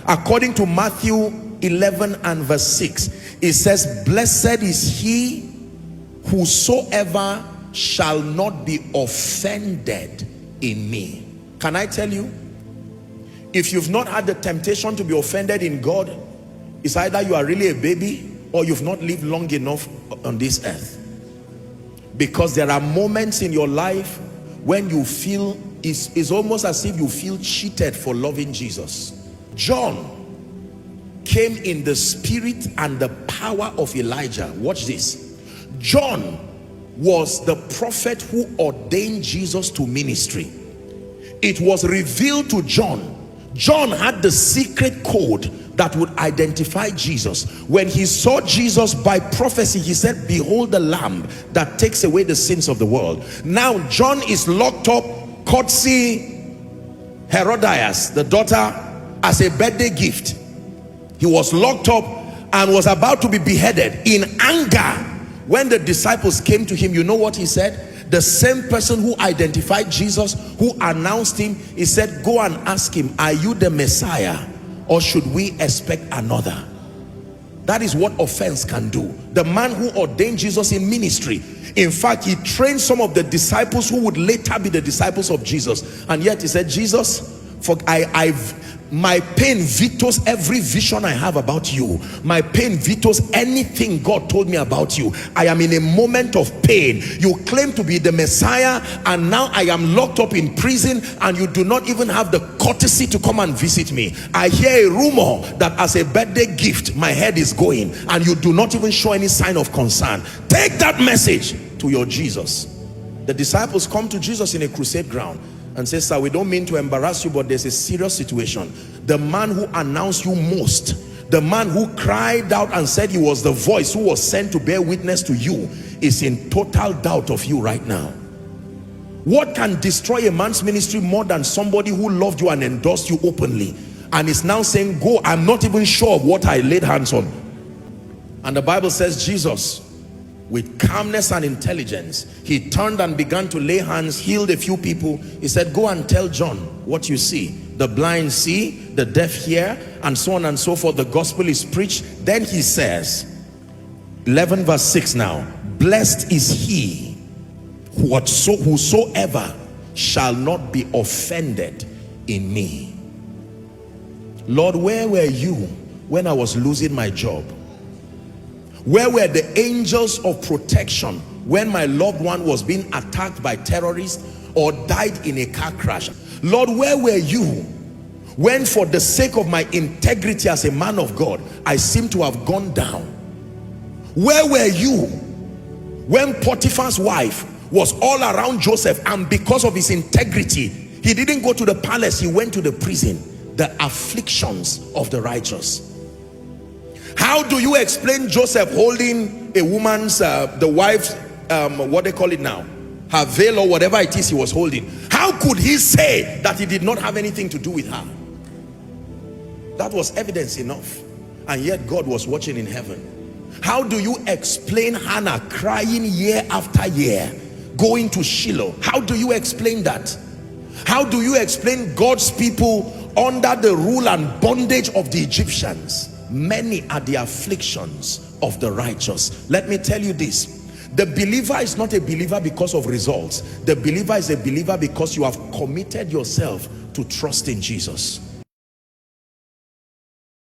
According to Matthew 11 and verse 6, it says, blessed is he whosoever shall not be offended in me. Can I tell you, if you've not had the temptation to be offended in God, it's either you are really a baby or you've not lived long enough on this earth. Because there are moments in your life when you feel, it's almost as if you feel cheated for loving Jesus. John came in the spirit and the power of Elijah. Watch this. John was the prophet who ordained Jesus to ministry. It was revealed to John. John had the secret code that would identify Jesus. When he saw Jesus by prophecy, he said, behold the Lamb that takes away the sins of the world. Now John is locked up, courtesy Herodias, the daughter, as a birthday gift. He was locked up and was about to be beheaded. In anger, when the disciples came to him, you know what he said? The same person who identified Jesus, who announced him, he said, go and ask him, are you the Messiah, or should we expect another? That is what offense can do. The man who ordained Jesus in ministry, in fact, he trained some of the disciples who would later be the disciples of Jesus, and yet he said, Jesus, for my pain vetoes every vision I have about you. My pain vetoes anything God told me about you. I am in a moment of pain. You claim to be the Messiah, and now I am locked up in prison, and you do not even have the courtesy to come and visit me. I hear a rumor that as a birthday gift my head is going, and you do not even show any sign of concern. Take that message to your Jesus. The disciples come to Jesus in a crusade ground and say, sir, we don't mean to embarrass you, but there's a serious situation. The man who announced you most, the man who cried out and said he was the voice who was sent to bear witness to you, is in total doubt of you right now. What can destroy a man's ministry more than somebody who loved you and endorsed you openly, and is now saying, go, I'm not even sure of what I laid hands on? And the Bible says Jesus, with calmness and intelligence, he turned and began to lay hands, healed a few people. He said, go and tell John what you see. The blind see, the deaf hear, and so on and so forth. The gospel is preached. Then he says, 11 verse 6 now, blessed is he whosoever shall not be offended in me. Lord, where were you when I was losing my job? Where were the angels of protection when my loved one was being attacked by terrorists or died in a car crash? Lord, where were you when, for the sake of my integrity as a man of God, I seem to have gone down? Where were you when Potiphar's wife was all around Joseph, and because of his integrity, he didn't go to the palace, he went to the prison? The afflictions of the righteous. How do you explain Joseph holding a woman's, the wife's, what they call it now, her veil or whatever it is he was holding? How could he say that he did not have anything to do with her? That was evidence enough. And yet God was watching in heaven. How do you explain Hannah crying year after year, going to Shiloh? How do you explain that? How do you explain God's people under the rule and bondage of the Egyptians? Many are the afflictions of the righteous. Let me tell you this. The believer is not a believer because of results. The believer is a believer because you have committed yourself to trust in Jesus.